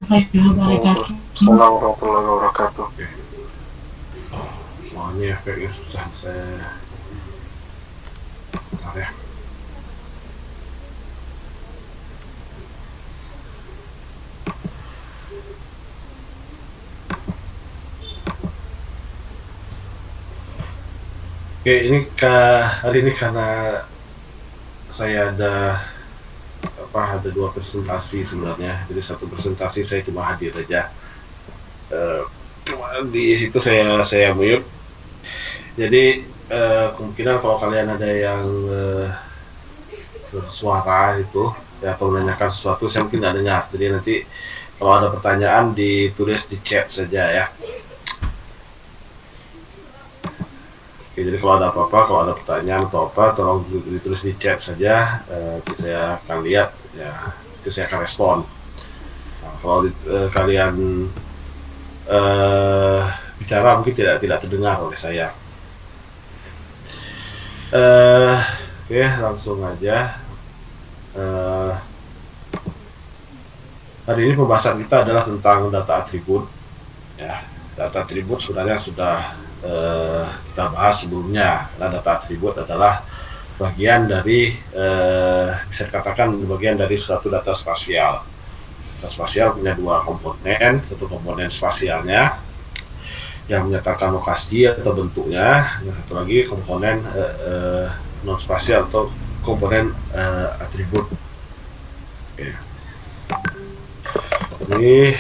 Waalaikumsalam warahmatullahi wabarakatuh. Oke. Oh, ini efeknya susah saya. Bentar ya. Oke, ini hari ini karena saya ada dua presentasi sebenarnya. Jadi satu presentasi saya cuma hadir aja. Di situ saya mute. Jadi kemungkinan kalau kalian ada yang bersuara itu ya, atau menanyakan sesuatu, saya mungkin nggak dengar. Jadi nanti kalau ada pertanyaan ditulis di chat saja ya. Oke, jadi kalau ada apa-apa, kalau ada pertanyaan atau apa, tolong ditulis di chat saja. Saya akan lihat ya, itu saya akan respon. Nah, kalau kalian bicara mungkin tidak terdengar oleh saya. Oke, langsung aja. Hari ini pembahasan kita adalah tentang data atribut. Ya, data atribut sebenarnya sudah kita bahas sebelumnya. Karena data atribut adalah bagian dari bisa dikatakan bagian dari suatu data spasial. Data spasial punya dua komponen, satu komponen spasialnya yang menyatakan lokasi atau bentuknya, yang satu lagi komponen non spasial atau komponen atribut. Oke. Ini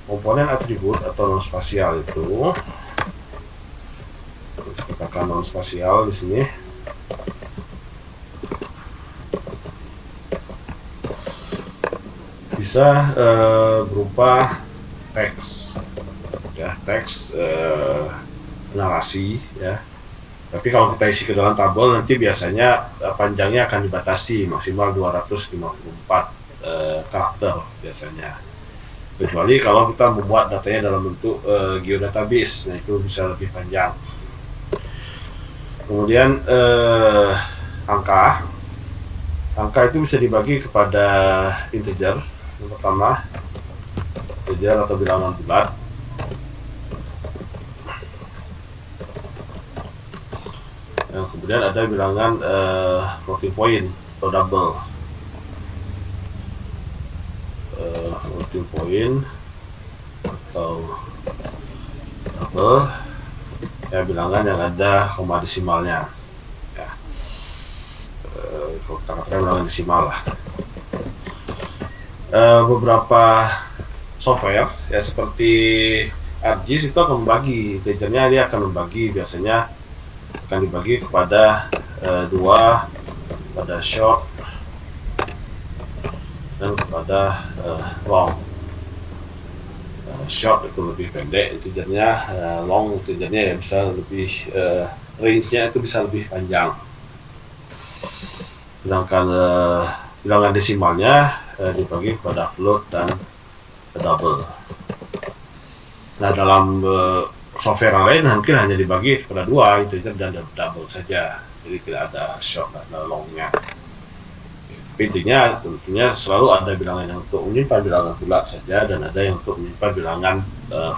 komponen atribut atau non spasial itu, katakan non spasial di sini, bisa berupa teks, ya, teks narasi, ya. Tapi kalau kita isi ke dalam tabel nanti biasanya panjangnya akan dibatasi maksimal 254 karakter biasanya. Kecuali kalau kita membuat datanya dalam bentuk geodatabase, nah itu bisa lebih panjang. Kemudian angka itu bisa dibagi kepada integer. Yang pertama, integer atau bilangan bulat. Yang kemudian ada bilangan floating point atau double. Floating point atau double, ya, bilangan yang ada koma desimalnya, ya. Kalau kita katakan bilangan desimal lah. Beberapa software ya seperti ArcGIS itu akan membagi integernya, dia akan membagi, biasanya akan dibagi kepada dua, pada short dan kepada long. Short itu lebih pendek integernya, long integernya ya bisa lebih range-nya itu bisa lebih panjang. Sedangkan bilangan desimalnya dibagi kepada float dan double. Nah, dalam software yang lain mungkin hanya dibagi kepada dua, integer dan double saja, jadi tidak ada short dan longnya. Intinya tentunya selalu ada bilangan yang untuk menyimpan bilangan bulat saja dan ada yang untuk menyimpan bilangan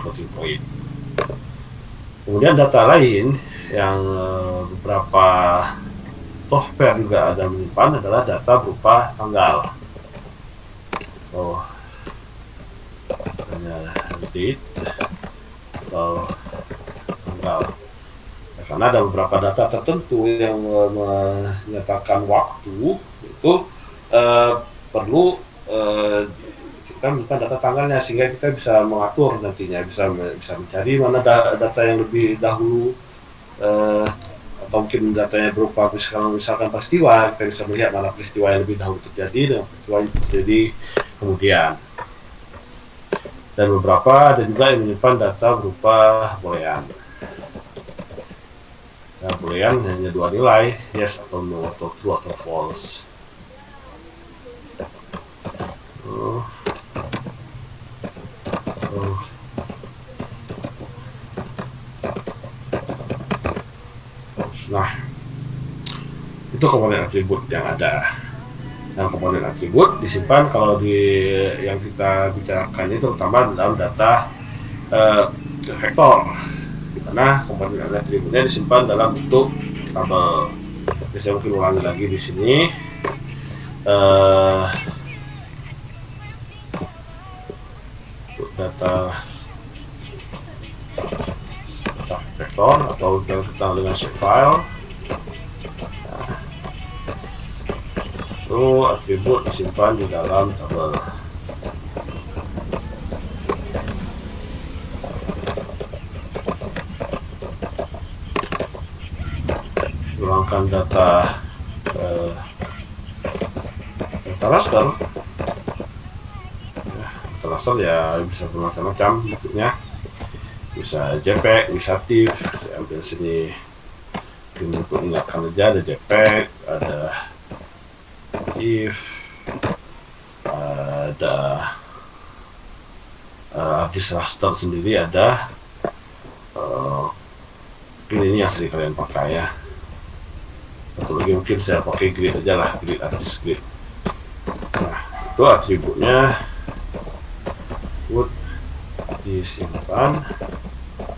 floating point. Kemudian data lain yang beberapa software juga ada menyimpan adalah data berupa tanggal. Misalnya date atau tanggal. Ya, karena ada beberapa data tertentu yang menyatakan waktu itu perlu kita minta data tanggalnya, sehingga kita bisa mengatur nantinya, bisa mencari mana data yang lebih dahulu, atau mungkin datanya berupa misalkan peristiwa, kita bisa melihat mana peristiwa yang lebih dahulu terjadi dan peristiwa yang terjadi kemudian. Dan beberapa ada juga yang menyimpan data berupa boolean. Nah, boolean hanya dua nilai, yes atau no, atau true atau false. Nah, itu komponen atribut yang ada. Nah, komponen atribut disimpan kalau di yang kita bicarakan itu terutama dalam data vektor, di mana komponen atributnya disimpan dalam bentuk tabel. Jadi saya mungkin ulangi lagi di sini. Data vektor atau yang kita dengan shapefile. Itu atribut disimpan di dalam tabel. Ulangkan data raster. Data raster ya bisa bermacam-macam bentuknya, bisa JPEG, bisa TIFF. Saya ambil sini untuk mengingatkan aja, ada JPEG, ada TIFF, ada disk raster sendiri ada. Ini yang sering kalian pakai ya. Atau lagi mungkin saya pakai grid aja lah, grid artis grid. Nah, itu atributnya would disimpan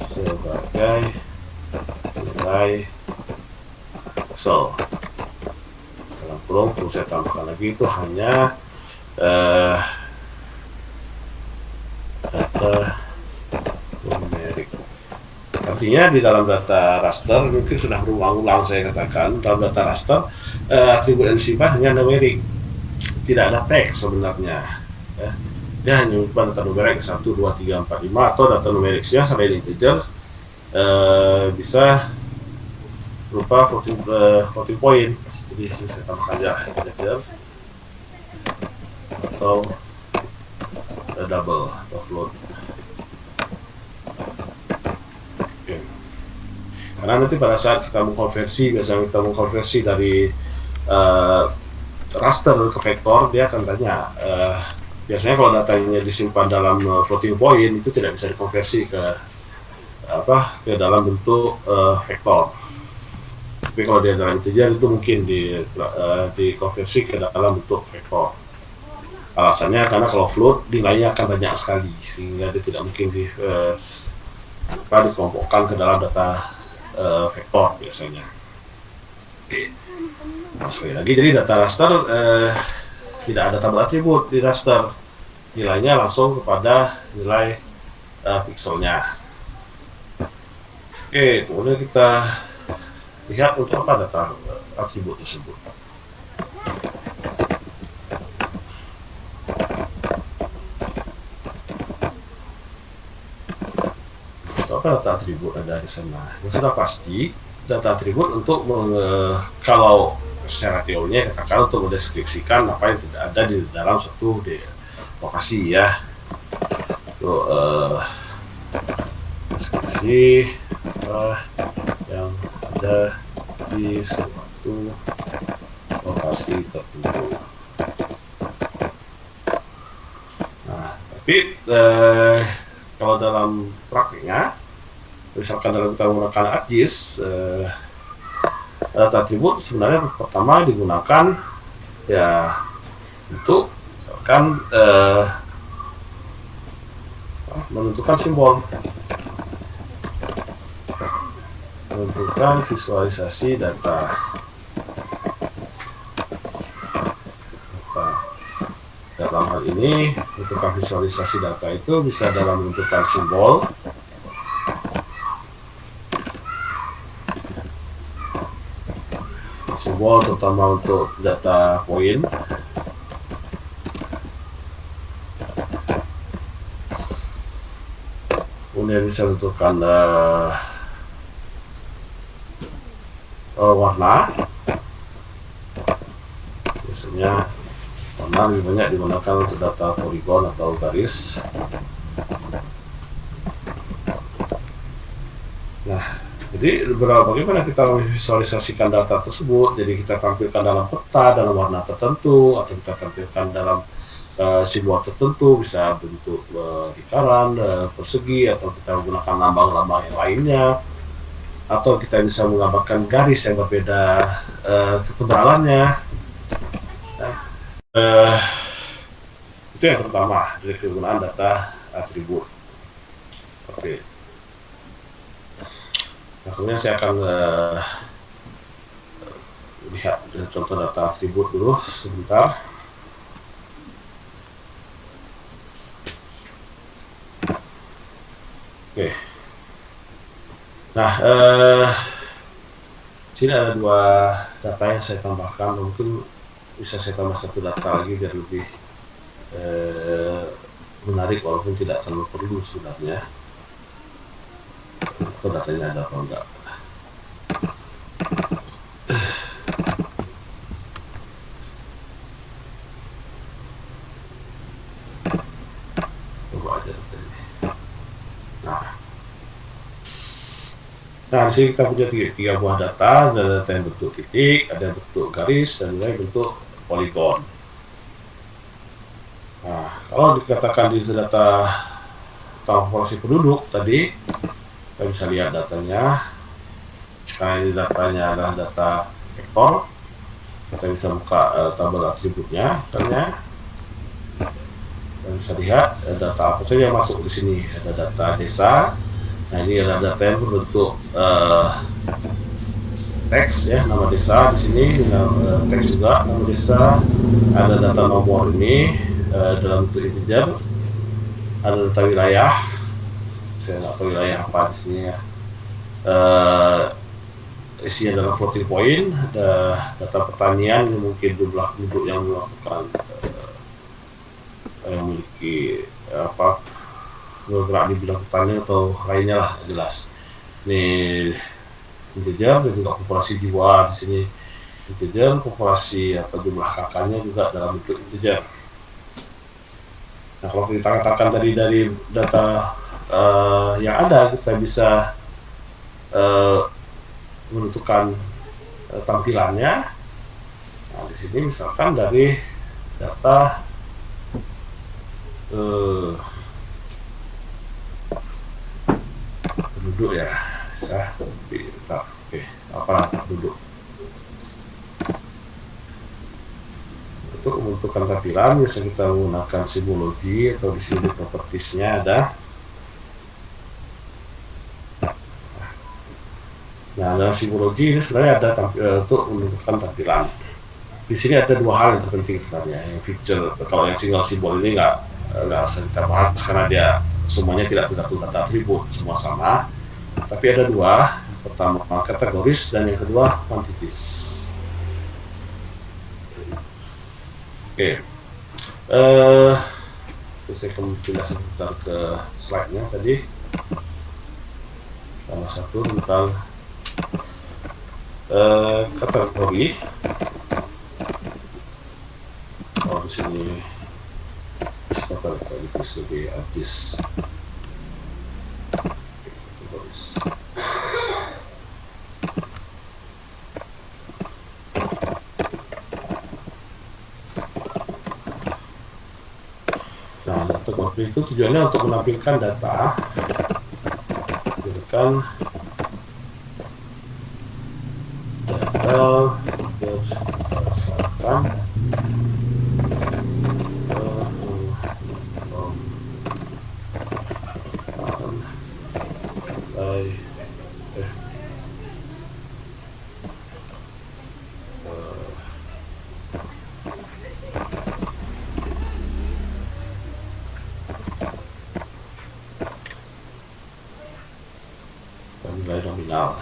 sebagai nilai Excel. Dalam kurung perlu saya tambahkan lagi, itu hanya data numerik. Artinya di dalam data raster, mungkin sudah berulang-ulang saya katakan, dalam data raster atribut yang disimpan hanya numerik, tidak ada teks sebenarnya ya. Dia hanya menyimpan data numerik 1, 2, 3, 4, 5 atau data numeriknya selain integer bisa berupa floating point. Jadi saya tambahkan aja integer atau double atau float. Okay. Karena nanti pada saat kita mengkonversi, biasanya kita mengkonversi dari raster ke vektor, dia akan tanya biasanya kalau datanya disimpan dalam floating point itu tidak bisa dikonversi ke dalam bentuk vektor. Tapi kalau dia dalam integer itu mungkin dikonversi ke dalam bentuk vektor. Alasannya karena kalau float nilainya akan banyak sekali sehingga dia tidak mungkin dikelompokkan ke dalam data vektor biasanya. Oke. Nah, sekali lagi, jadi data raster tidak ada tabel atribut di raster, nilainya langsung kepada nilai pixelnya. Oke, kemudian kita lihat untuk apa data atribut tersebut. Untuk apa data atribut ada di sana? Yang sudah pasti data atribut untuk kalau secara teorinya katakan untuk mendeskripsikan apa yang tidak ada di dalam suatu lokasi ya. Untuk deskripsi yang ada di suatu lokasi tertentu. Nah, tapi kalau dalam praktiknya, misalkan dalam kita menggunakan ArcGIS, data atribut sebenarnya pertama digunakan ya untuk misalkan menentukan simbol, menentukan visualisasi data. Dalam hal ini, menentukan visualisasi data itu bisa dalam menentukan simbol, terutama untuk data poin. Kemudian bisa menentukan warna. Biasanya warna lebih banyak digunakan untuk data poligon atau garis. Nah, jadi bagaimana kita visualisasikan data tersebut? Jadi kita tampilkan dalam peta dalam warna tertentu, atau kita tampilkan dalam simbol tertentu, bisa bentuk lingkaran, persegi, atau kita menggunakan lambang-lambang yang lainnya, atau kita bisa menggambarkan garis yang berbeda ketebalannya. Nah, itu yang pertama dari kegunaan data atribut. Oke. Nah, kemudian saya akan lihat contoh data atribut dulu sebentar. Oke. Nah, sini ada dua data yang saya tambahkan. Mungkin bisa saya tambah satu data lagi biar lebih menarik, walaupun tidak terlalu perlu sebenarnya. Atau datanya ada apa enggak? Coba aja datanya. Nah, di sini kita punya tiga buah data. Ada data yang bentuk titik, ada yang bentuk garis, dan ada yang bentuk poligon. Nah, kalau dikatakan di data populasi penduduk tadi, kita bisa lihat datanya. Sekarang ini datanya adalah data vektor. Kita bisa buka tabel atributnya, misalnya. Kita bisa lihat data apa saja yang masuk di sini. Ada data desa. Nah, ini adalah data yang berbentuk teks ya, nama desa di sini, teks juga nama desa. Ada data nomor ini dalam bentuk integer. Ada data wilayah. Saya nggak tahu wilayah apa di sini ya. Isinya adalah floating point. Ada data pertanian, mungkin jumlah penduduk yang melakukan yang memiliki bergerak di bidang pertanian atau lainnya lah, jelas. Ini integer dan juga populasi jiwa di sini integer, populasi atau jumlah kakaknya juga dalam bentuk integer. Nah, kalau kita katakan tadi dari data yang ada, kita bisa menentukan tampilannya. Nah, di sini misalkan dari data penduduk ya, oke, apa penduduk. Untuk menentukan tampilan bisa kita menggunakan simbologi, atau di sini propertiesnya ada. Nah, dalam simbologi ini sebenarnya ada untuk menentukan tampilan. Di sini ada dua hal yang terpenting sebenarnya. Yang feature, kalau yang single simbol ini nggak usah kita bahas karena dia semuanya tidak tergantung data atribut, semua sama. Tapi ada dua, pertama kategoris dan yang kedua quantities. Oke. Saya akan pindah sebentar ke slide-nya tadi. Salah satu tentang kategori. Oh, di sini kategori sebagai artis. Nah, kategori itu tujuannya untuk menampilkan data, berdasarkan nilai nominal,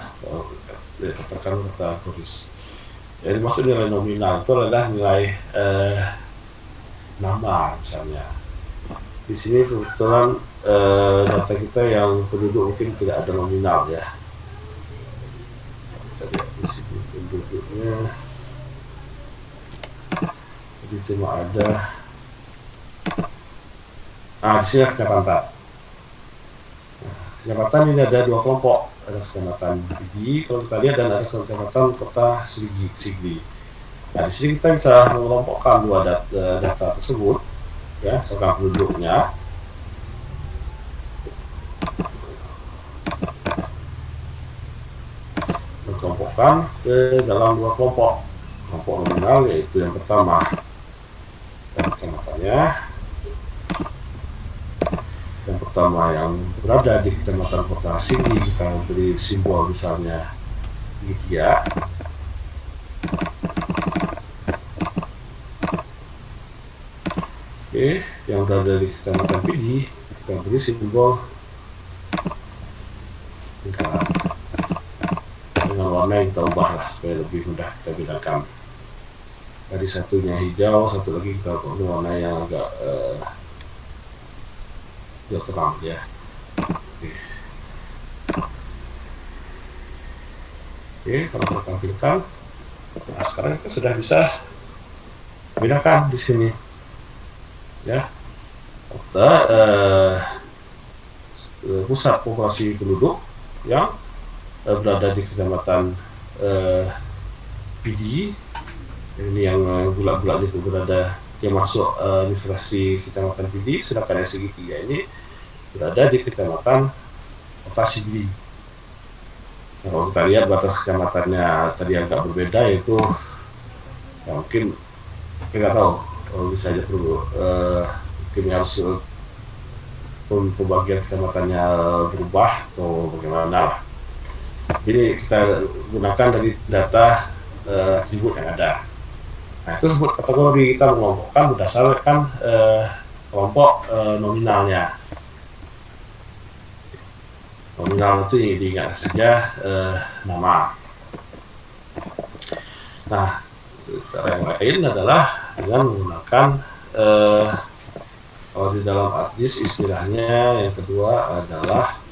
katakan kategoris. Jadi maksud nilai nominal itu adalah nilai nama misalnya. Di sini kebetulan data kita yang penduduk mungkin tidak ada nominal ya. Kita lihat di sini penduduknya, jadi cuma ada. Di sini kecamatan. Kecamatan ini ada dua kelompok, ada kecamatan Bigi kalau kita lihat, dan ada kecamatan kota Sigli. Nah, di sini kita bisa mengelompokkan dua data tersebut ya, sekarang penduduknya. Dikelompokkan ke dalam dua kelompok nominal, yaitu yang pertama misalnya yang pertama yang berada di kecamatan Kota Sigi, kita beri simbol misalnya Widya. Oke, yang berada di kecamatan Pidi, kita beri simbol lingkaran dengan warna yang kita ubah lah supaya lebih mudah kita bedakan. Dari satunya hijau, satu lagi kita pakai warna yang agak hijau terang ya. Oke, kalau kita tampilkan, nah sekarang kita sudah bisa bedakan di sini ya. Kita pusat populasi penduduk yang berada di kecamatan Pidi, ini yang bulat-bulat itu berada yang masuk administrasi kecamatan Pidi, sedangkan yang segitiga ini berada di kecamatan Kota Sigli. Nah, kalau kita lihat batas kecamatannya tadi agak berbeda, yaitu ya mungkin nggak tahu bisa aja perlu mungkin harus pembagian kecamatannya berubah atau bagaimana lah. Jadi kita gunakan dari data atribut yang ada. Nah, itu disebut kategori. Kita mengelompokkan berdasarkan kelompok nominalnya. Nominal itu diingat saja nama. Nah, cara yang lain adalah dengan menggunakan kalau di dalam ArcGIS istilahnya yang kedua adalah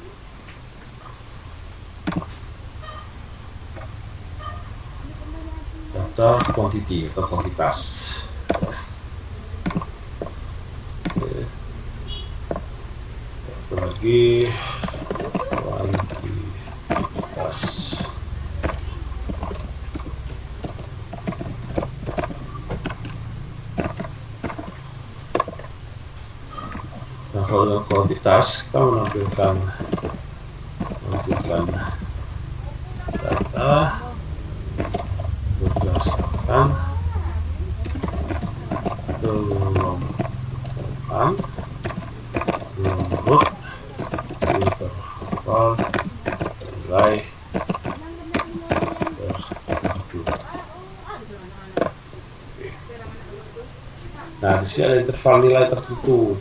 data quantity atau kuantitas. Satu lagi kuantitas. Nah, kalau dengan kuantitas kita menampilkan data berdasarkan kelompokan menurut interval nilai tertentu. Nah, di sini ada interval nilai tertentu.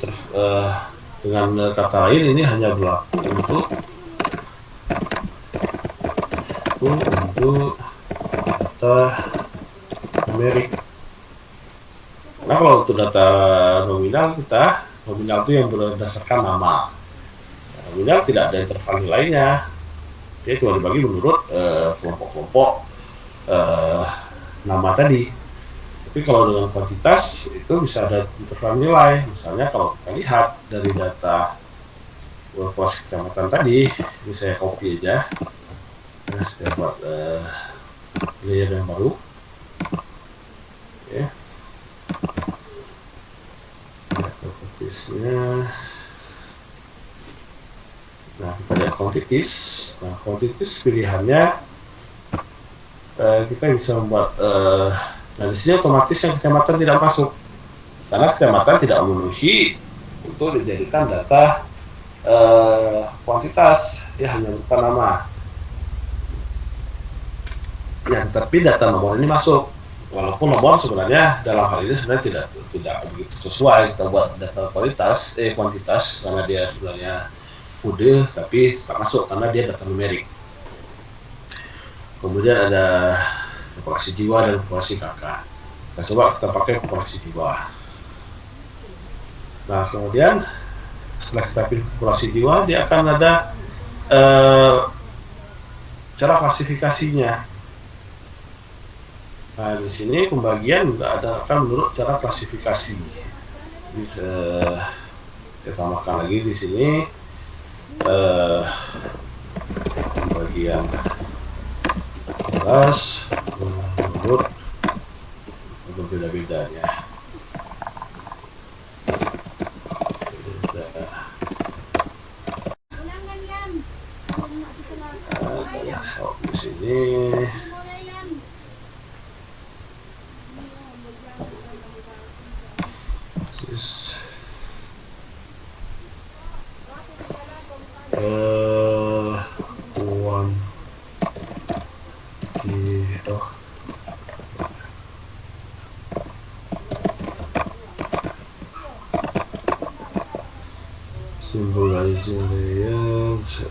Dengan kata lain, ini hanya berlaku untuk data numerik. Nah, kalau untuk data nominal, nominal itu yang berdasarkan nama. Nominal tidak ada interval nilainya, dia cuma dibagi menurut kelompok-kelompok nama tadi. Tapi kalau dengan kuantitas itu bisa ada interval nilai. Misalnya kalau kita lihat dari data populasi kecamatan tadi, ini saya copy aja. Nah, saya buat layer yang baru. Oke. Kuantitasnya. Nah, kita lihat kuantitas. Nah, kuantitas pilihannya kita bisa membuat nah, di sini otomatis yang kecamatan tidak masuk karena kecamatan tidak memenuhi untuk dijadikan data kuantitas, ya hanya berupa nama. Ya, tapi data nomor ini masuk, walaupun nomor sebenarnya dalam hal ini sebenarnya tidak begitu sesuai. Kita buat data kuantitas karena dia sebenarnya kode, tapi tak masuk karena dia data numerik. Kemudian ada populasi jiwa dan populasi kakak. Kita coba kita pakai populasi jiwa. Nah, kemudian setelah kita pilih populasi jiwa, dia akan ada cara klasifikasinya. Nah, di sini pembagian juga akan menurut cara klasifikasi. Jadi, kita tambahkan lagi di sini pembagian kelas menurut berbeda-bedanya. Di sini is one symbolizing layers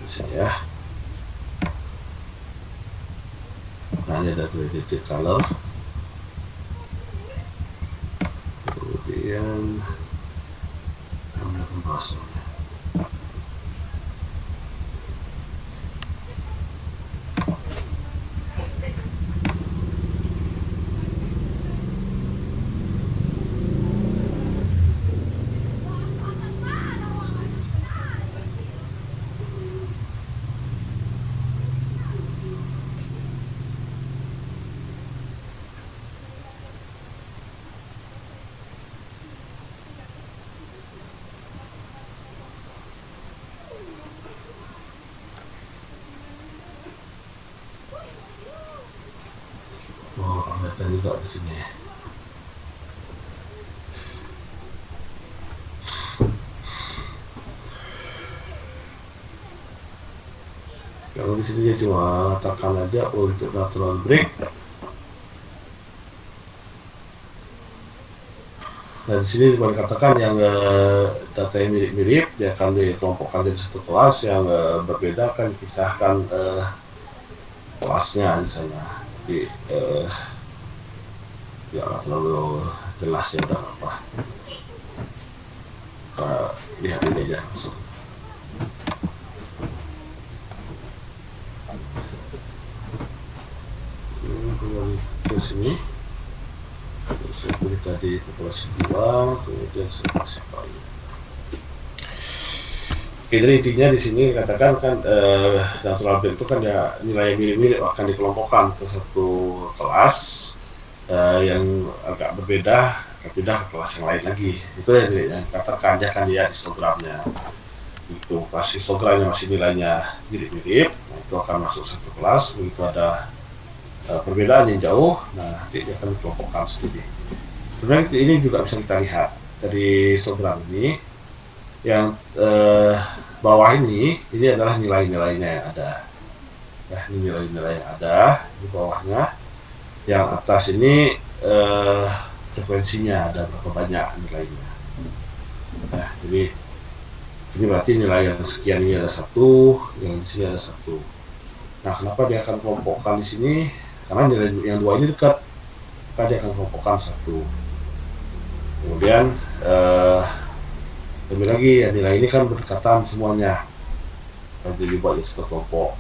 di sini ya. Nah, ini ada graded color, kemudian warna pembahasannya. Oh, ada juga di sini. Kalau di sini dia cuma katakan aja untuk natural break. Nah, di sini cuma dikatakan yang data yang mirip-mirip dia akan dikelompokkan jadi satu kelas, yang berbeda akan dipisahkan kelasnya di sana. Jadi ya nggak terlalu jelas ya, udah apa. Lihat ini aja langsung. Kembali ke sini. Saya pilih tadi populasi 2, kemudian saya kasih value. Oke, jadi intinya di sini katakan kan natural break itu kan ya nilai mirip-mirip akan dikelompokkan ke satu kelas yang agak berbeda, pindah ke kelas yang lain lagi. Itu yang katakan dia kan dia histogramnya. Itu kelas histogramnya masih nilainya mirip-mirip, nah, itu akan masuk satu kelas. Begitu ada perbedaan yang jauh, nah nanti dia akan dikelompokkan sendiri. Sebenarnya ini juga bisa kita lihat dari histogram ini. Yang bawah ini adalah nilai-nilainya yang ada. Ya, ini nilai-nilai yang ada di bawahnya. Yang atas ini frekuensinya ada berapa banyak nilainya. Nah, jadi ini berarti nilai yang sekian ini ada 1, yang di sini ada 1. Nah, kenapa dia akan kelompokkan di sini? Karena nilai yang 2 ini dekat, maka dia akan kelompokkan 1. Kemudian lebih lagi ya, nilai ini kan berdekatan semuanya, kalau dibuat jadi satu kelompok.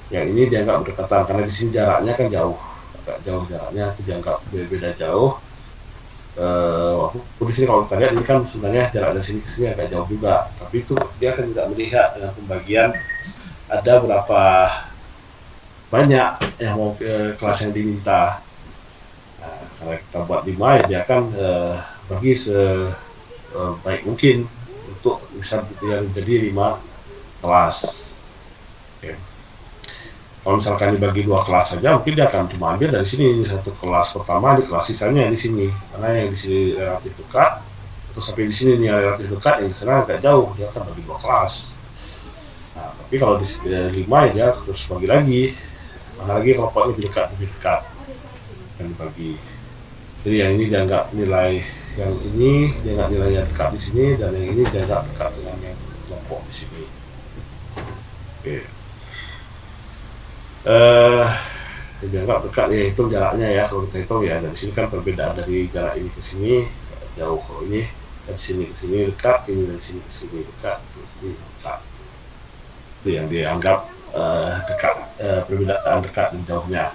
Yang ini dianggap berdekatan karena di sini jaraknya kan jauh, agak jauh jaraknya, itu dianggap beda jauh. Di sini kalau kita lihat ini kan sebenarnya jarak dari sini ke sini agak jauh juga, tapi itu dia akan tidak melihat dengan pembagian ada berapa banyak yang mau kelas yang diminta. Nah, kalau kita buat 5 ya dia akan bagi sebaik mungkin untuk bisa yang jadi 5 kelas. Oke. Kalau misalkan dibagi 2 kelas saja, mungkin dia akan cuma ambil dari sini satu kelas pertama, di kelas sisanya di sini, karena yang di sini relatif dekat, terus sampai di sini nih relatif dekat, yang di sana agak jauh, dia akan bagi 2 kelas. Nah, tapi kalau di 5 ya dia terus bagi lagi, mana lagi kelompoknya lebih dekat dan dibagi. Jadi yang ini dianggap nilai yang ini dianggap nilainya dekat di sini, dan yang ini dianggap dekat dengan yang kelompok di sini. Oke. Dianggap dekat ya, hitung jaraknya ya. Kalau kita hitung ya dari sini kan perbedaan dari jarak ini ke sini jauh. Kalau ini dari sini ke sini dekat, ini dari sini ke sini dekat, dari sini dekat. Itu yang dianggap dekat, perbedaan dekat dan jauhnya.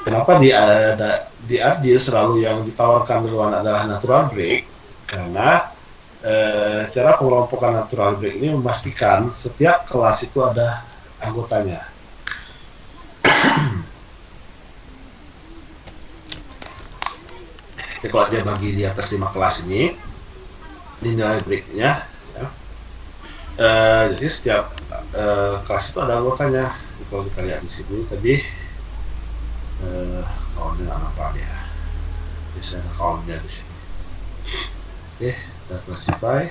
Kenapa di adil selalu yang ditawarkan duluan adalah natural break? Karena cara pengelompokan natural break ini memastikan setiap kelas itu ada anggotanya. Jadi kalau dia bagi di atas 5 kelas ini nilai breaknya ya, jadi setiap kelas itu ada anggotanya. Kalau kita lihat di sini tadi kawannya apa dia? Biasanya ada kawannya di sini. Oke, kita classify.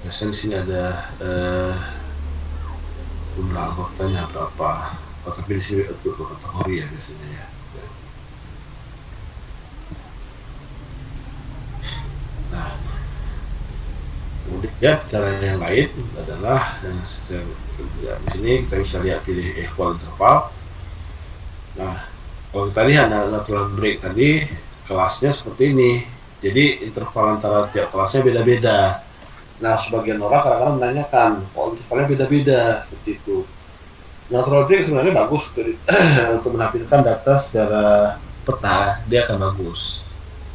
Biasanya di sini ada jumlah anggotanya berapa. Tapi di sini untuk kategori ya biasanya ya. Nah, kemudian cara yang lain adalah di sini kita bisa lihat pilih equal interval. Nah, kalau kita lihat natural break tadi kelasnya seperti ini, jadi interval antara tiap kelasnya beda-beda. Nah, sebagian orang kadang-kadang menanyakan, intervalnya beda-beda seperti itu. Natural break sebenarnya bagus untuk menampilkan data secara peta, dia akan bagus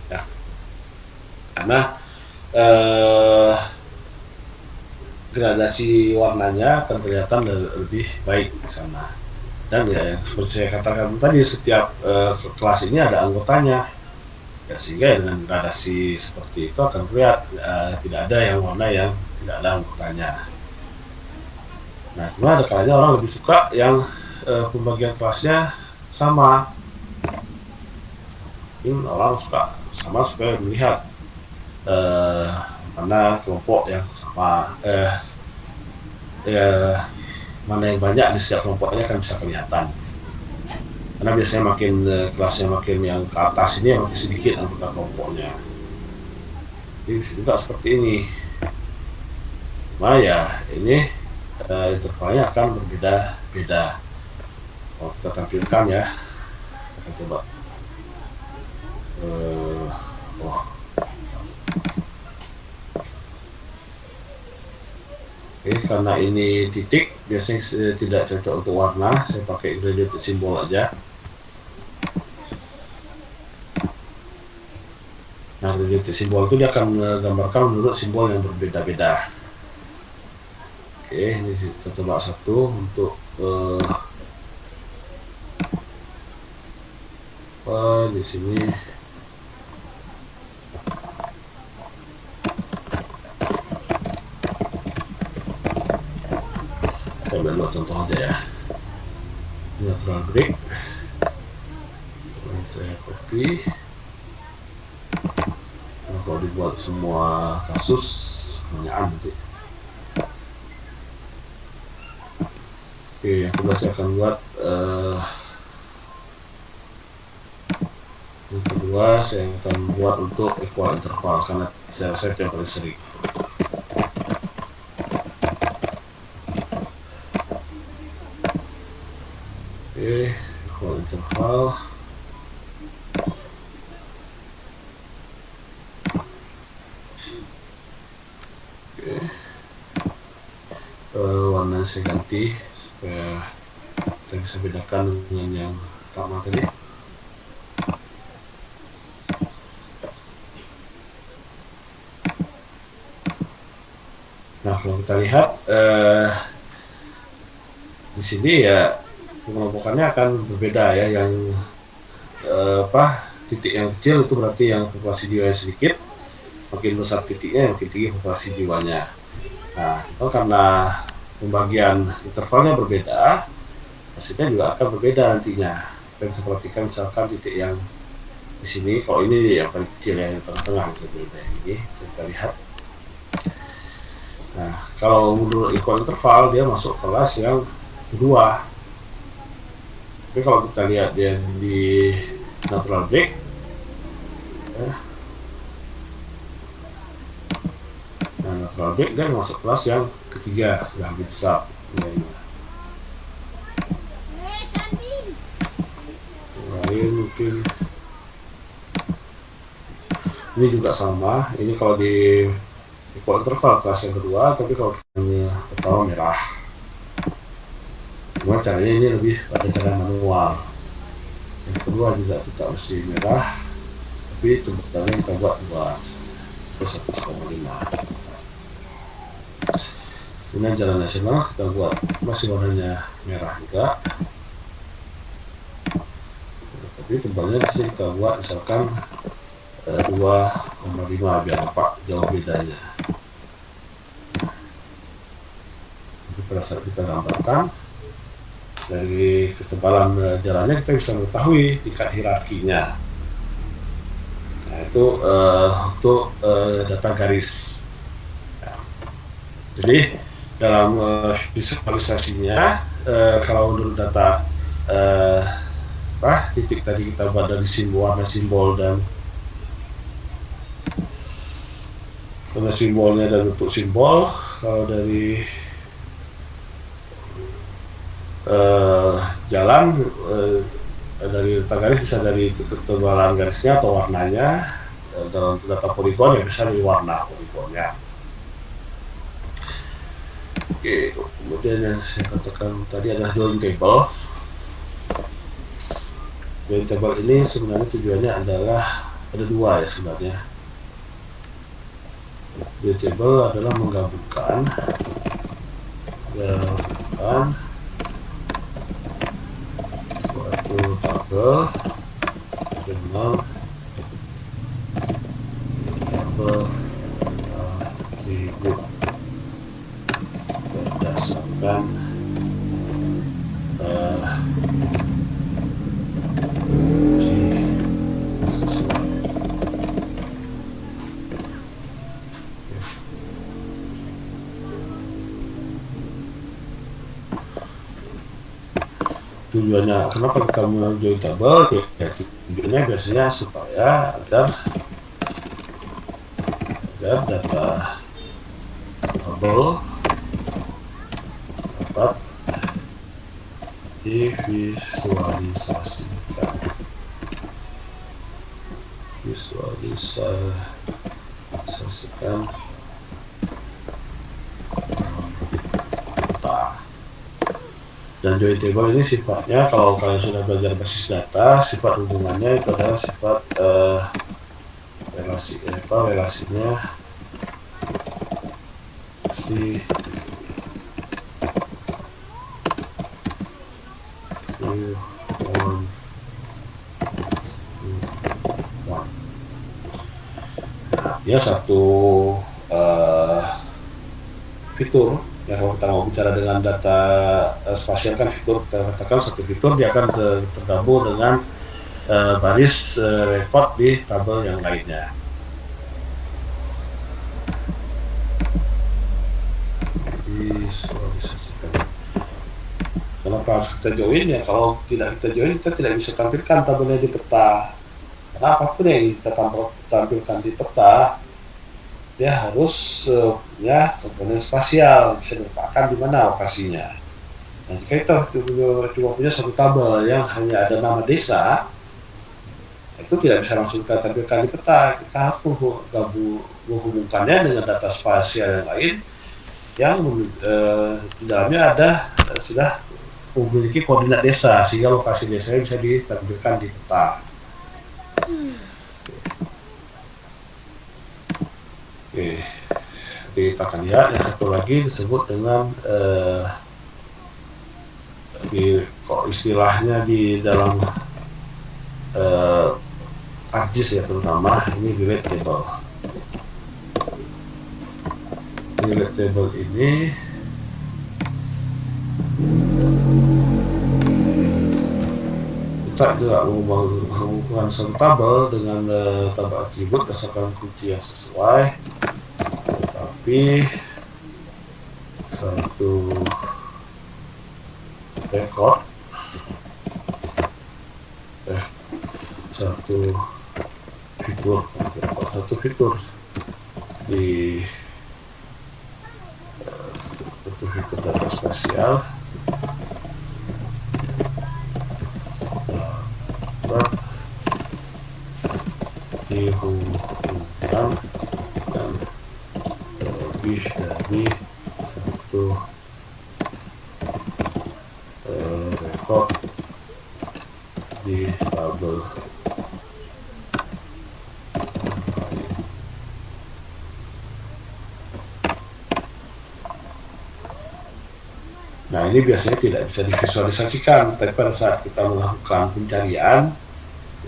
ya, karena gradasi warnanya akan kelihatan lebih baik di sana. Dan ya, yang seperti saya katakan tadi, setiap kelas ini ada anggotanya ya, sehingga dengan gradasi seperti itu akan terlihat tidak ada yang warna yang tidak ada anggotanya. Nah, cuma ada kalanya orang lebih suka yang pembagian kelasnya sama. Mungkin orang suka sama supaya melihat mana kelompok yang sama, mana yang banyak di setiap kelompoknya kan bisa kelihatan. Karena biasanya makin kelasnya makin yang ke atas ini makin sedikit anggota kelompoknya. Jadi juga seperti ini. Nah ya, ini intervalnya akan berbeda-beda. Kalau kita tampilkan ya, kita coba. Oke, karena ini titik, biasanya tidak cocok untuk warna, saya pakai gradient simbol aja. Nah, gradient simbol itu dia akan menggambarkan menurut simbol yang berbeda-beda. Oke, ini kita coba satu untuk di sini. Kita ambil contoh aja ya. Ini natural break. Saya copy. Nah, kalau dibuat semua kasus pertanyaan nanti. Oke, yang kedua saya akan buat yang kedua saya akan buat untuk equal interval karena saya rasa yang paling sering. Oke, equal interval. Oke, warna saya ganti supaya kita bisa bedakan dengan yang pertama tadi. Nah, kalau kita lihat di sini ya pengelompokannya akan berbeda ya. Yang titik yang kecil itu berarti yang populasi jiwanya sedikit, makin besar titiknya makin tinggi populasi jiwanya. Nah, itu karena pembagian intervalnya berbeda, hasilnya juga akan berbeda nantinya. Kita bisa perhatikan misalkan titik yang di sini, kalau ini yang paling kecil ya, yang tengah-tengah berbeda ini, kita lihat. Nah, kalau menurut equal interval dia masuk kelas yang kedua. Tapi kalau kita lihat dia di natural break, nah natural break dia masuk kelas yang ketiga, sudah lebih besar. Lain mungkin ini juga sama. Ini kalau di equal interval kelas yang kedua, tapi kalau pertama merah. Cuma caranya ini lebih pada cara manual. Yang kedua juga tidak mesti merah, tapi sebenarnya kita buat 1,5. Kemudian jalan nasional kita buat masih warnanya merah juga, tapi tebalnya di sini kita buat misalkan 2 0,5 biar nampak jauh bedanya. Jadi pada saat kita gambarkan dari ketebalan jalannya kita bisa mengetahui tingkat hierarkinya. Nah, itu untuk data garis. Ya. Jadi dalam visualisasinya, kalau menurut data titik tadi kita buat dari warna simbol dan warna simbolnya dan bentuk simbol. Kalau dari jalan, dari data garis bisa dari ketebalan garisnya atau warnanya. Dalam data poligon ya bisa dari warna poligonnya. Oke, kemudian yang saya katakan tadi adalah join table. Join table ini sebenarnya tujuannya adalah ada dua ya sebenarnya. Join table adalah menggabungkan suatu tabel dengan tabel atribut berdasarkan tujuannya. Kenapa kita mau join tabel? Ya, tujuannya biasanya supaya agar data tabel dapat divisualisasikan. Dan join table ini sifatnya, kalau kalian sudah belajar basis data, sifat hubungannya itu adalah sifat relasinya si ya satu fitur. Ya, kalau kita mau bicara dengan data spasial kan fitur, kita katakan satu fitur dia akan tergabung dengan baris rekod di tabel yang lainnya. Visualisasikan. Kenapa kita join ya? Kalau tidak kita join, kita tidak bisa tampilkan tabelnya di peta. Karena apapun yang kita tampilkan di peta, dia harus punya komponen spasial, bisa diletakkan di mana lokasinya. Nah, jika kita cuma punya satu tabel yang hanya ada nama desa, itu tidak bisa langsung kita tampilkan di peta. Kita harus menghubungkannya dengan data spasial yang lain yang di dalamnya ada sudah memiliki koordinat desa, sehingga lokasi desanya bisa ditampilkan di peta. Oke, nanti kita akan lihat yang satu lagi disebut dengan istilahnya di dalam ArcGIS ya, terutama ini relate table. Relate table ini kita juga menghubungkan satu tabel dengan tabel atribut berdasarkan kunci yang sesuai, tetapi satu record satu fitur di satu fitur data spasial dihubungkan dan lebih dari satu rekod di tabel. Nah, ini biasanya tidak bisa divisualisasikan, tapi pada saat kita melakukan pencarian,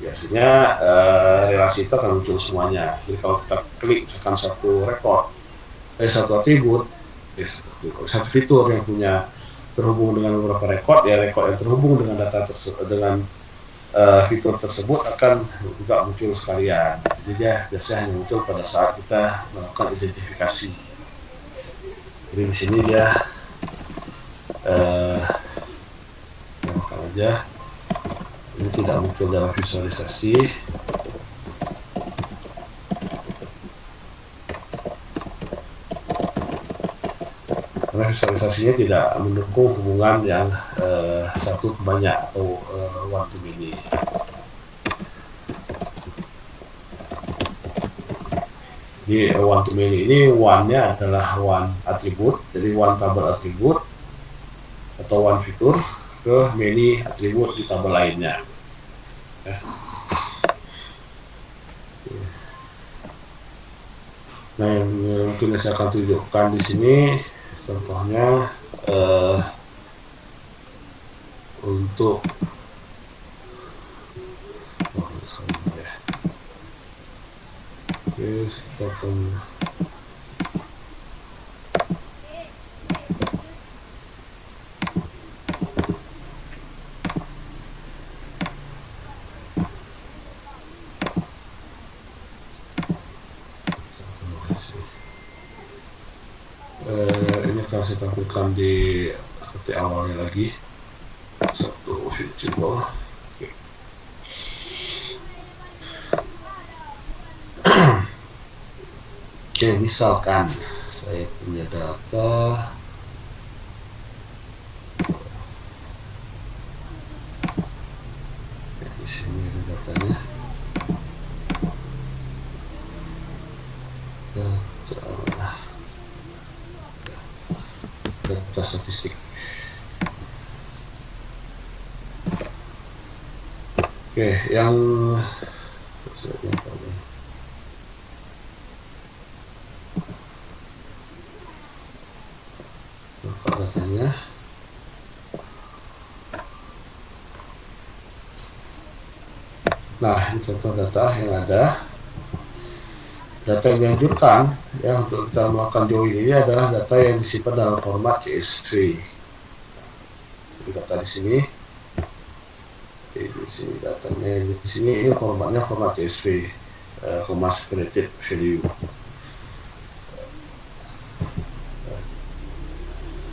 ya biasanya relasi itu akan muncul semuanya. Jadi kalau kita klik misalkan satu atribut, satu fitur yang punya terhubung dengan beberapa rekod, ya rekod yang terhubung dengan data tersebut, dengan fitur tersebut akan juga muncul sekalian. Jadi dia biasanya hanya muncul pada saat kita melakukan identifikasi. Jadi di sini dia aja ini tidak muncul dalam visualisasi. Karena visualisasinya tidak mendukung hubungan yang satu ke banyak atau one to many. Di one to many ini one-nya adalah one atribut, jadi one tabel atribut atau one fitur ke many atribut di tabel lainnya. Nah, yang mungkin saya akan tunjukkan di sini contohnya untuk kita akan ini akan saya tampilkan di seperti awalnya lagi, satu visible. Oke, misalkan saya punya data di sini, ada datanya, data statistik. Oke, yang datanya. Nah, ini contoh data yang ada. Data yang dianjurkan ya untuk kita melakukan join ini adalah data yang disimpan dalam format CSV. Jadi data di sini, datanya di sini, ini formatnya format CSV, comma separated value.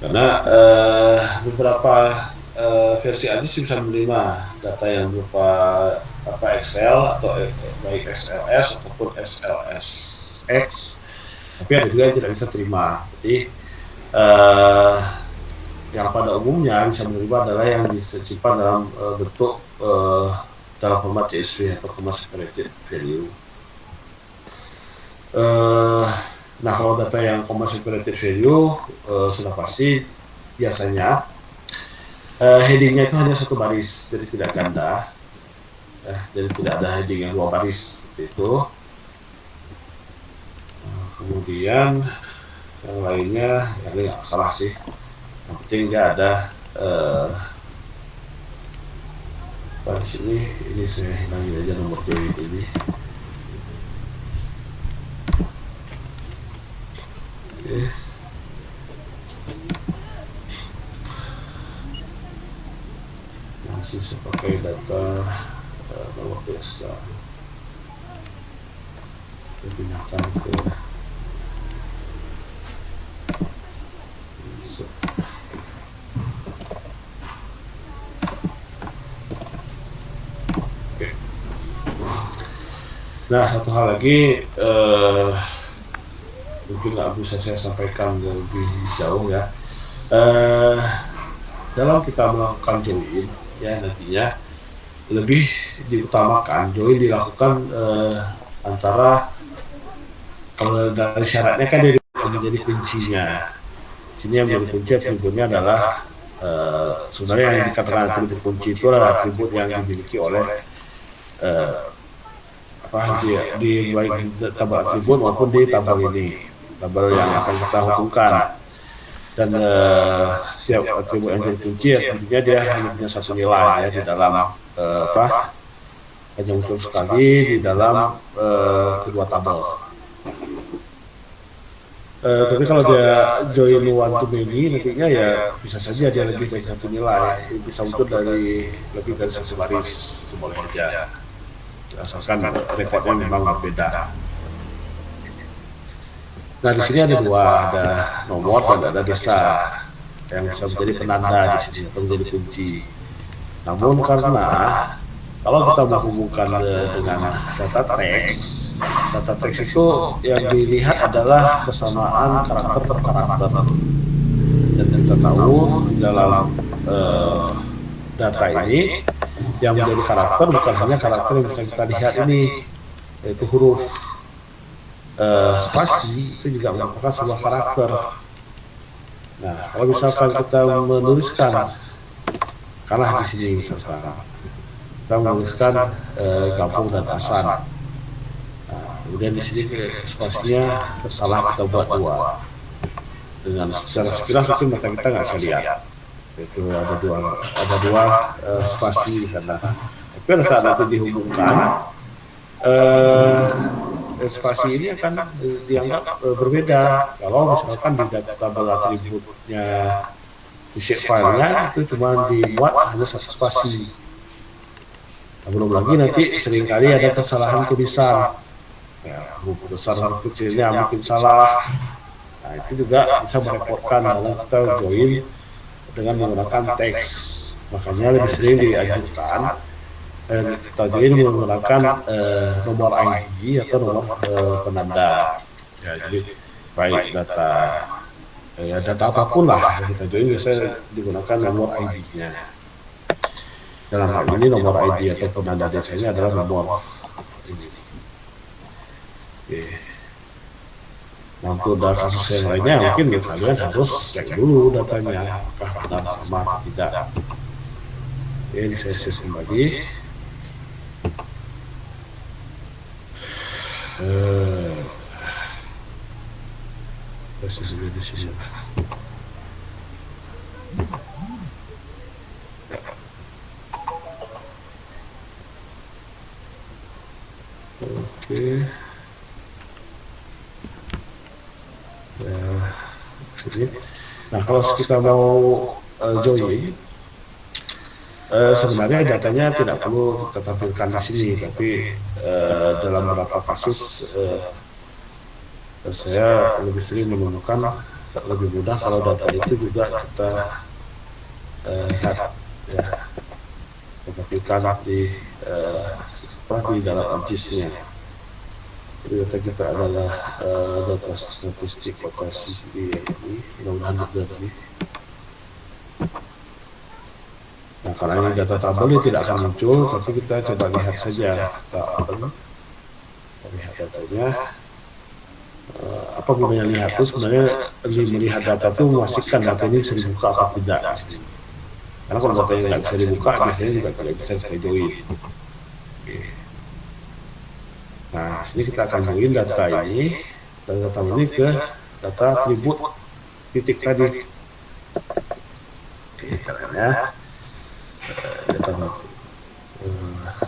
Karena beberapa versi AGIS bisa menerima data yang berupa Excel atau baik XLS ataupun XLSX, tapi ada juga yang tidak bisa terima. Jadi yang pada umumnya bisa menerima adalah yang disimpan dalam bentuk dalam format CSV atau comma separated value. Nah, kalau data yang comma separated value sudah pasti biasanya headingnya itu hanya satu baris, jadi tidak ganda. Jadi tidak ada heading yang dua baris seperti itu. Kemudian yang lainnya ya ini nggak salah sih, yang penting dia ada di sini. Ini saya hilangin aja nomor join ini. Oke. Langsung saya pakai data nomor biasa, saya pindahkan ke Nah, satu hal lagi mungkin nggak bisa saya sampaikan lebih jauh ya. Dalam kita melakukan join ya, nantinya lebih diutamakan join dilakukan antara, kalau dari syaratnya kan jadi menjadi kuncinya. Sini yang menjadi kunci atributnya adalah sebenarnya yang dikatakan atribut kunci itu adalah atribut yang dimiliki oleh di baik tabel atribut maupun di tabel ini, tabel yang akan kita hubungkan. Dan setiap atribut yang jadi kunci tentunya dia hanya punya satu nilai ya di dalam hanya muncul sekali di dalam kedua tabel. Tapi kalau dia join one to many, nantinya ya bisa saja dia lebih dari satu nilai, bisa muncul dari lebih dari satu baris, boleh aja, asalkan rekodnya memang berbeda. Nah di sini ada dua, ada nomor dan ada desa yang bisa menjadi penanda di sini atau menjadi kunci. Namun karena kalau kita menghubungkan dengan data teks itu yang dilihat adalah kesamaan karakter per karakter. Dan kita tahu di dalam data ini yang menjadi karakter bukan hanya karakter yang bisa kita lihat ini, yaitu huruf. Spasi itu juga merupakan sebuah karakter. Nah, kalau misalkan kita menuliskan, kalah di sini misalkan, kita menuliskan gabung dan asan. Nah, kemudian di sini spasinya salah kita buat dua. Dengan secara sekilas itu mata kita nggak bisa lihat. Itu ada dua spasi di sana. Tapi pada saat nanti dihubungkan, spasi ini akan dianggap berbeda. Kalau misalkan di data tabel atributnya di shape filenya itu cuma dimuat hanya satu spasi. Nah, belum lagi nanti seringkali ada kesalahan tulisan, ya, huruf besar huruf kecilnya mungkin salah. Nah itu juga bisa merepotkan dalam kita join dengan menggunakan teks. Makanya lebih sering diajukan kita join menggunakan nomor ID atau nomor penanda. Ya, jadi baik data apapun lah yang kita join biasanya digunakan nomor ID-nya. Dalam hal ini nomor ID atau penanda desanya adalah nomor ini. Oke. Nah untuk kasus yang lainnya mungkin kalian harus cek dulu datanya apakah benar sama atau tidak. Oke, ini saya save kembali. Terus di sini. Oke. Nah kalau kita mau join, sebenarnya datanya tidak perlu kita tampilkan di sini, tapi dalam beberapa kasus saya lebih sering menemukan lebih mudah kalau data itu juga kita lihat, ya, tampilkan di dalam ArcGIS-nya. Jadi data kita adalah data statistik kota sendiri ini, mudah-mudahan ini. Nah, karena ini data tabel ini tidak akan muncul, tapi kita coba lihat saja. Kita lihat datanya. Apa gunanya lihat itu? Sebenarnya melihat data itu memastikan data ini bisa dibuka atau tidak. Karena kalau datanya nggak bisa dibuka, biasanya juga tidak bisa kita join. Nah, sini kita akan join data ini ke data atribut titik tadi. Caranya data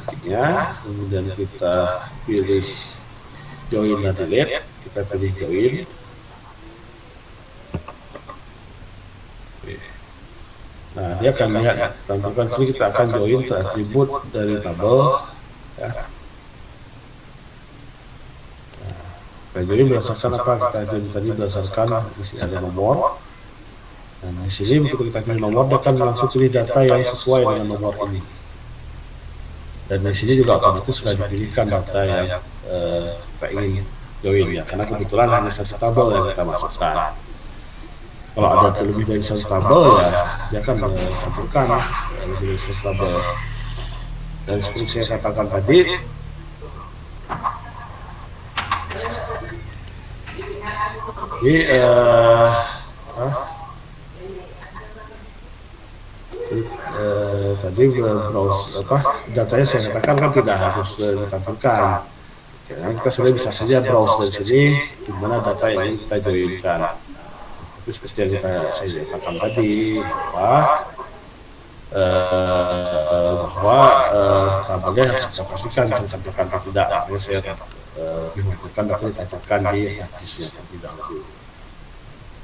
titiknya, kemudian kita pilih join dan delete, kita pilih join. Nah, dia akan lihat tampilkan sini kita akan join ke atribut dari tabel, ya. Jadi berdasarkan apa kita join tadi, berdasarkan di sini ada nomor. Dan di sini begitu kita pilih nomor, dia akan langsung pilih data yang sesuai dengan nomor ini. Dan di sini juga otomatis sudah dipilihkan data yang kita ingin join, ya, karena kebetulan hanya satu tabel yang kita masukkan. Kalau ada lebih dari satu tabel, ya dia akan menampilkan lebih dari satu tabel. Dan seperti saya katakan tadi, tadi browse datanya saya katakan kan tidak harus ditampilkan. Ya, kita sudah bisa saja browse dari sini di mana data yang kita joinkan. Tapi seperti yang saya katakan tadi, bahwa bahwa tabelnya harus kita pastikan disampaikan atau tidak. Makanya saya mengumpulkan data ditanyakan di hadisnya terlebih dahulu.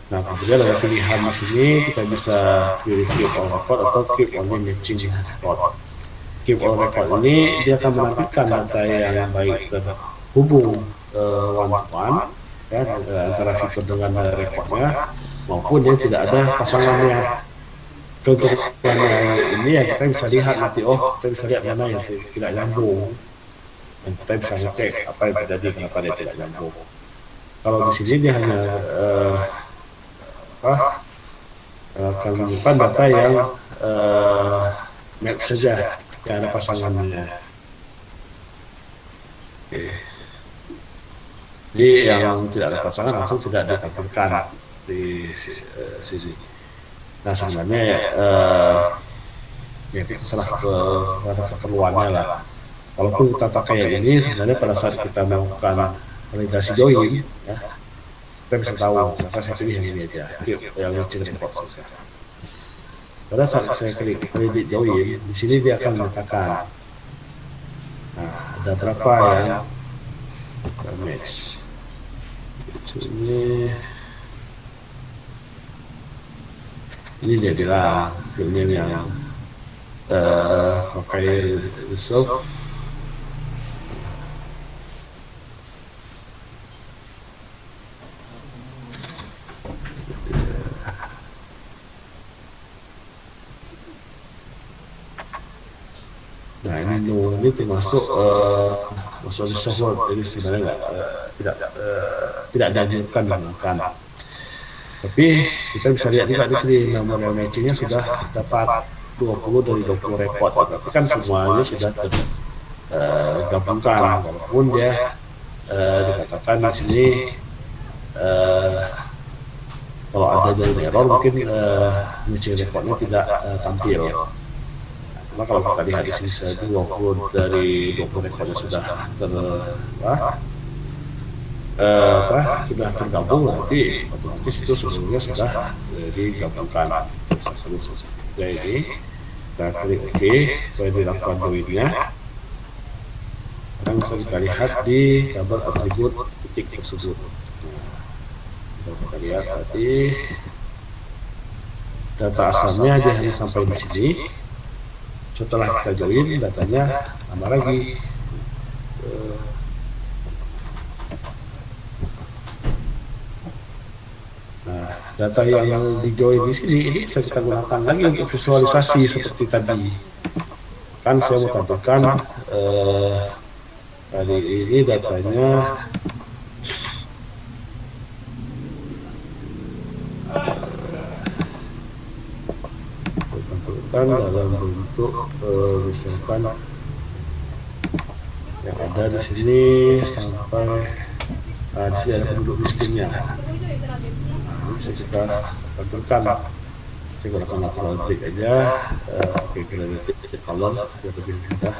Nah, kemudian ada pilihan di sini kita bisa pilih keep all record atau keep only matching record. Keep all record ini dia akan menampilkan data yang baik terhubung one to one ya, antara keeper dengan rekornya, maupun yang tidak ada pasangannya. Contohnya ini yang kita bisa lihat nanti, kita bisa lihat mana yang tidak nyambung, dan kita bisa ngecek apa yang terjadi kenapa dia tidak nyambung. Kalau di sini dia hanya akan menyimpan data yang match saja, yang ada pasangannya. Oke. Jadi yang tidak ada pasangan langsung tidak ditampilkan di sini. Nah, sebenarnya ya terserah keperluannya lah. Kalaupun kita pakai yang ini, sebenarnya pada saat kita melakukan validasi join, ya, kita bisa tahu. Misalkan saya pilih yang ini aja, yang matching report saja. Pada saat saya klik validate join, di sini dia akan menyatakan, nah, ada berapa yang match. Ini dia bilang filmnya yang pakai resolve. Nah, ini termasuk masuk di software, jadi sebenarnya tidak dianjurkan menggunakan. Tapi kita bisa lihat juga di sini nomor matchingnya sudah dapat 20 dari 20 report. Tapi kan semuanya sudah tergabungkan, walaupun dia dikatakan di sini kalau ada dari error mungkin matching reportnya tidak tampil. Nah, kalau kita lihat di sini 20 dari 20 rekornya sudah sudah tergabung, nanti otomatis itu sebenarnya sudah digabungkan. Jadi kita klik OK supaya dilakukan joinnya. Sekarang bisa kita lihat di tabel atribut titik tersebut. Nah, kita lihat tadi data asalnya dia hanya sampai di sini. Setelah kita join, datanya tambah lagi. Nah, data yang di join di sini ini bisa kita gunakan lagi untuk visualisasi seperti tadi. Kan saya mau tampilkan tadi ini datanya dalam bentuk misalkan yang ada di sini sampai di sini ada penduduk miskinnya. Bisa kita tampilkan. Saya gunakan natural break aja. Oke, graded color biar lebih mudah.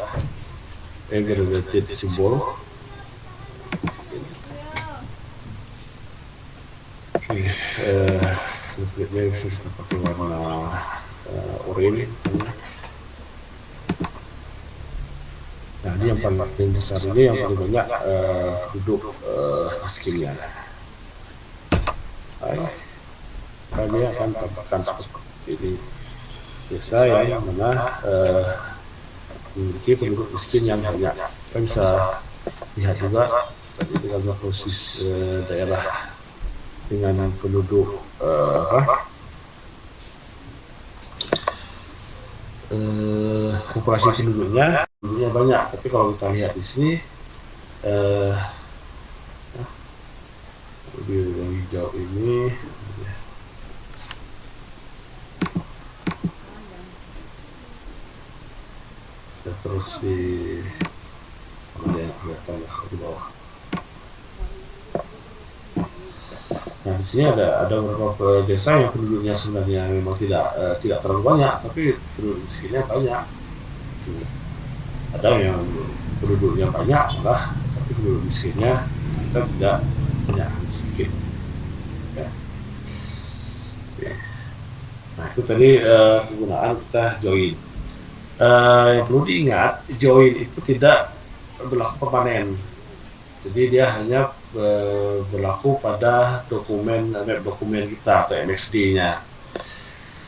Graded simbol. Oke, dia bisa kita pakai warna oranye. Nah, ini yang paling besar, ini yang paling banyak duduk miskinnya. Dia akan tambahkan seperti ini. Biasa yang mana memiliki penduduk miskin yang banyak. Kita bisa lihat juga tadi dengan posisi daerah dengan penduduk populasi penduduknya banyak, tapi kalau kita lihat di sini di yang hijau ini terus di kelihatan di bawah. Nah, di sini ada beberapa desa yang penduduknya sebenarnya memang tidak terlalu banyak, tapi penduduk miskinnya banyak. Ada yang penduduknya banyak malah, tapi penduduk miskinnya kita tidak banyak, sedikit. Ya. Oke. Nah itu tadi kegunaan kita join. Yang perlu diingat, join itu tidak berlaku permanen. Jadi dia hanya berlaku pada dokumen map dokumen kita atau MXD-nya.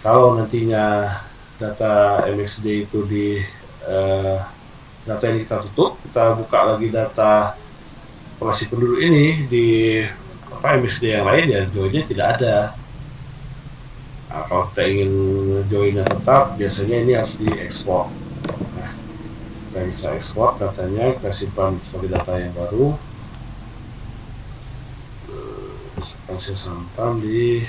Kalau nantinya data MXD itu di data yang kita tutup, kita buka lagi data populasi penduduk ini di MXD yang lain, ya joinnya tidak ada. Nah, kalau kita ingin joinnya tetap, biasanya ini harus diekspor. Nah, kita bisa ekspor datanya, kita simpan sebagai data yang baru. Saya simpan di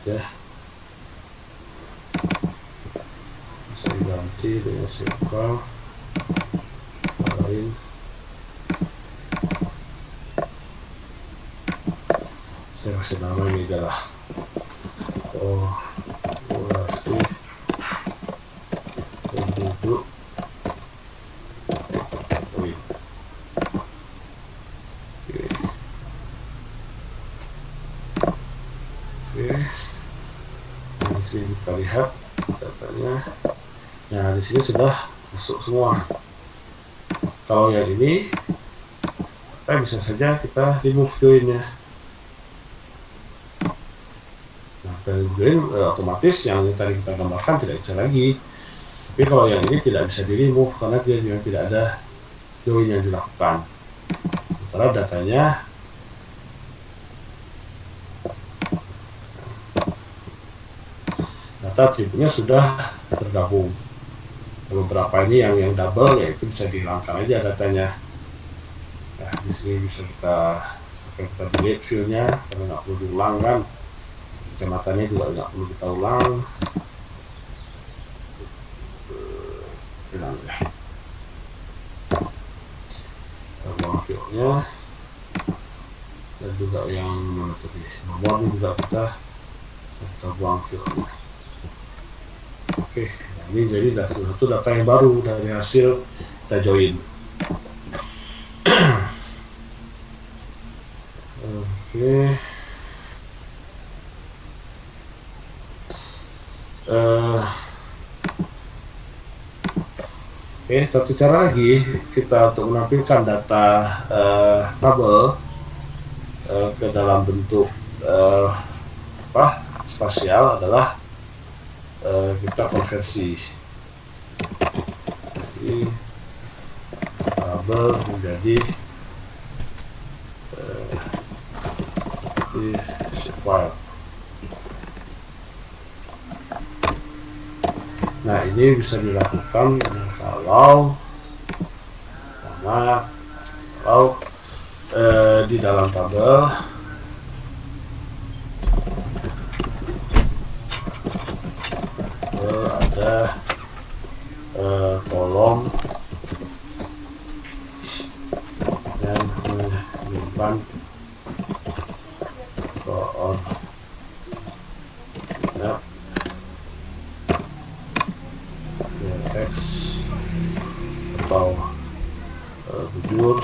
ya, bisa diganti dengan siapa lain. Saya kasih nama ini adalah populasi penduduk. Di sini kita lihat datanya. Nah, di sini sudah masuk semua. Kalau yang ini, bisa saja kita remove joinnya. Nah, kita join otomatis yang tadi kita gambarkan tidak bisa lagi. Tapi kalau yang ini tidak bisa di remove karena dia memang tidak ada join yang dilakukan. Sementara datanya data atributnya sudah tergabung. Beberapa ini yang double, ya itu bisa dihilangkan aja datanya. Nah, di sini bisa kita delete filenya karena nggak perlu diulang kan. Kecamatannya juga nggak perlu kita ulang. Hilang ya. Kita buang filenya. Dan juga yang mana tadi nomor ini juga kita buang filenya. Oke, nah ini jadi satu data yang baru dari hasil kita join. Oke. Oke, satu cara lagi kita untuk menampilkan data tabel ke dalam bentuk spasial adalah kita konversi tabel menjadi file. Nah, ini bisa dilakukan kalau di dalam tabel ada kolom yang menyimpan koordinat teks atau bujur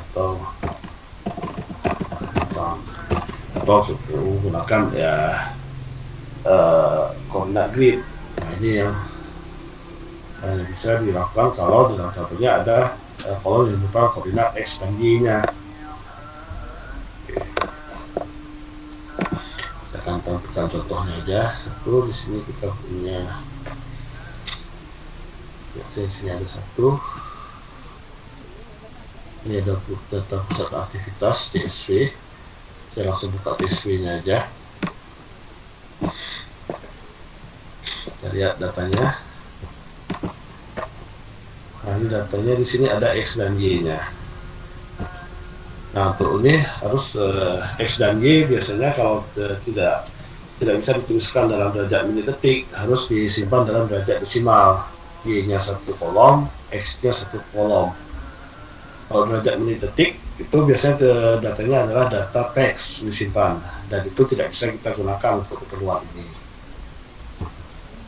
atau menggunakan ya koordinat grid. Nah, ini yang bisa dilakukan kalau dalam tabelnya ada kolom yang merupakan koordinat x dan y nya. Kita akan tampilkan contohnya aja. Satu di sini kita punya, di sini ada satu. Ini ada data pusat aktivitas TSV. Saya langsung buka TSV-nya aja. Kita lihat datanya. Nah, ini datanya di sini ada x dan y-nya. Nah, untuk ini harus x dan y biasanya kalau tidak bisa dituliskan dalam derajat menit detik, harus disimpan dalam derajat desimal. Y-nya satu kolom, x-nya satu kolom. Kalau derajat menit detik itu biasanya datanya adalah data teks disimpan, dan itu tidak bisa kita gunakan untuk keperluan ini.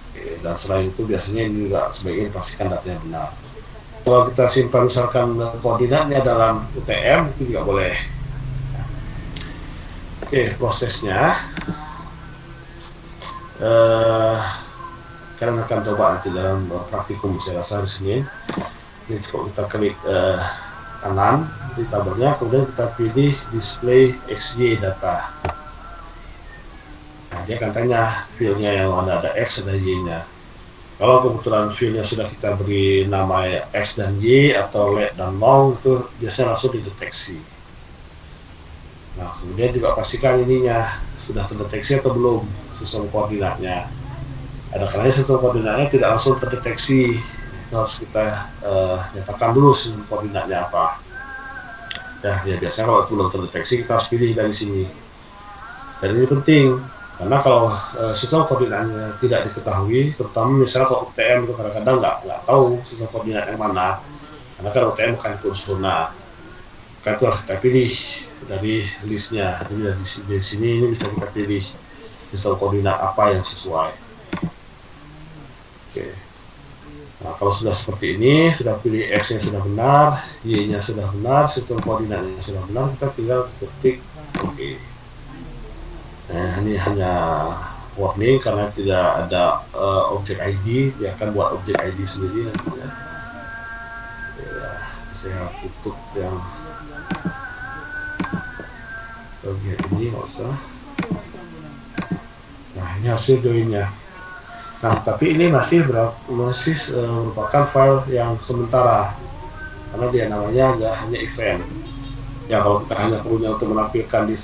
Oke, dan selain itu biasanya ini juga sebaiknya pastikan datanya benar. Kalau kita simpan misalkan koordinatnya dalam UTM itu juga boleh. Oke, prosesnya kalian akan coba nanti dalam praktikum saya rasa di sini. Ini kalau kita klik kanan di tabelnya, kemudian kita pilih display XY data. Nah, dia akan tanya filenya yang mana ada X dan Y-nya. Kalau kebetulan filenya sudah kita beri nama X dan Y atau let dan long, itu biasanya langsung dideteksi. Nah, kemudian juga pastikan ininya sudah terdeteksi atau belum sistem koordinatnya. Ada kalanya sistem koordinatnya tidak langsung terdeteksi, itu harus kita nyatakan dulu sistem koordinatnya apa. Ya biasanya kalau belum terdeteksi kita harus pilih dari sini. Dan ini penting karena kalau sistem koordinatnya tidak diketahui, terutama misalnya kalau UTM itu kadang-kadang nggak tahu sistem koordinat yang mana, karena kan UTM bukan unsur zona, maka itu harus kita pilih dari listnya. Jadi dari sini ini bisa kita pilih sistem koordinat apa yang sesuai. Oke. Nah, kalau sudah seperti ini, sudah pilih X-nya sudah benar, Y-nya sudah benar, sistem koordinatnya sudah benar, kita tinggal ketik OK. Nah, ini hanya warning karena tidak ada objek ID, dia akan buat objek ID sendiri nantinya. Ya, saya tutup yang bagian ini, nggak usah. Nah, ini hasil joinnya. Nah, tapi ini masih merupakan file yang sementara karena dia namanya hanya event. Ya, kalau kita hanya punya untuk menampilkan di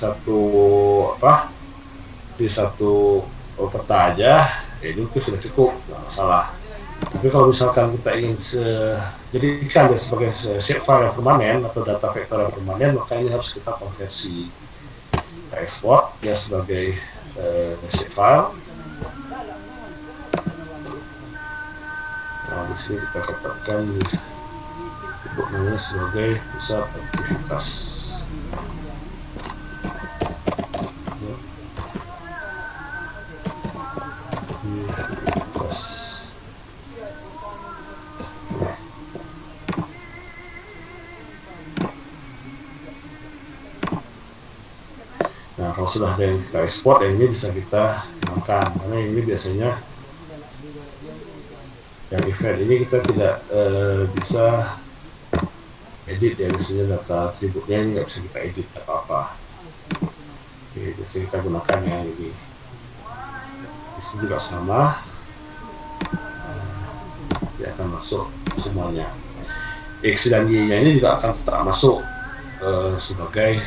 satu peta aja, ya itu sudah cukup, nggak masalah. Tapi kalau misalkan kita ingin jadikan dia sebagai shape file yang permanen atau data vektor yang permanen, maka ini harus kita konversi. Kita ekspor dia sebagai shape file. Nah, di sini kita katakan untuk namanya sebagai pusat aktivitas. Nah, kalau sudah ada yang kita ekspor, ini bisa kita gunakan karena ini biasanya yang event ini kita tidak bisa edit ya, misalnya data atributnya ini nggak bisa kita edit apa-apa. Oke, bisa kita gunakan yang ini. Di sini juga sama, dia akan masuk semuanya. X dan Y nya ini juga akan tetap masuk sebagai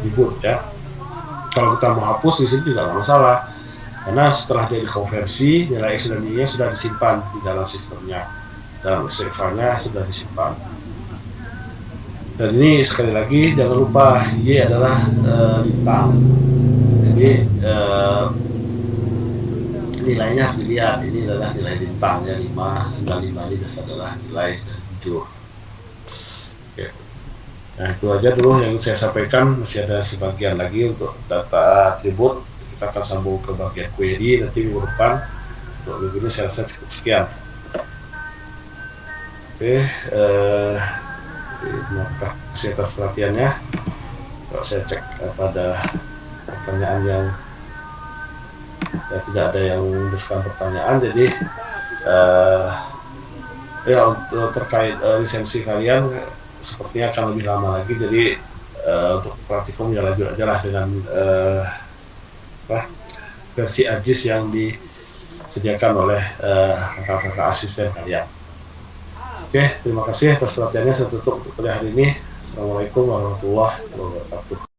input ya. Kalau kita mau hapus di sini juga nggak masalah, karena setelah dia dikonversi, nilai X dan Y-nya sudah disimpan di dalam sistemnya, dalam file-nya sudah disimpan. Dan ini sekali lagi jangan lupa Y adalah bintang, jadi nilainya dilihat, ini adalah nilai bintangnya 595, ini adalah nilai 7. Oke. Nah, itu aja dulu yang saya sampaikan. Masih ada sebagian lagi untuk data atribut. Kita akan sambung ke bagian query nanti minggu depan. Untuk minggu ini saya rasa cukup sekian. Oke, terima kasih atas perhatiannya. Kalau saya cek pada pertanyaan yang tidak ada yang menuliskan pertanyaan, jadi ya untuk terkait lisensi kalian sepertinya akan lebih lama lagi, jadi untuk praktikum ya lanjut aja lah dengan versi AGIS yang disediakan oleh kakak-kakak asisten kalian. Oke, terima kasih atas perhatiannya. Saya tutup untuk kuliah hari ini. Assalamualaikum warahmatullahi wabarakatuh.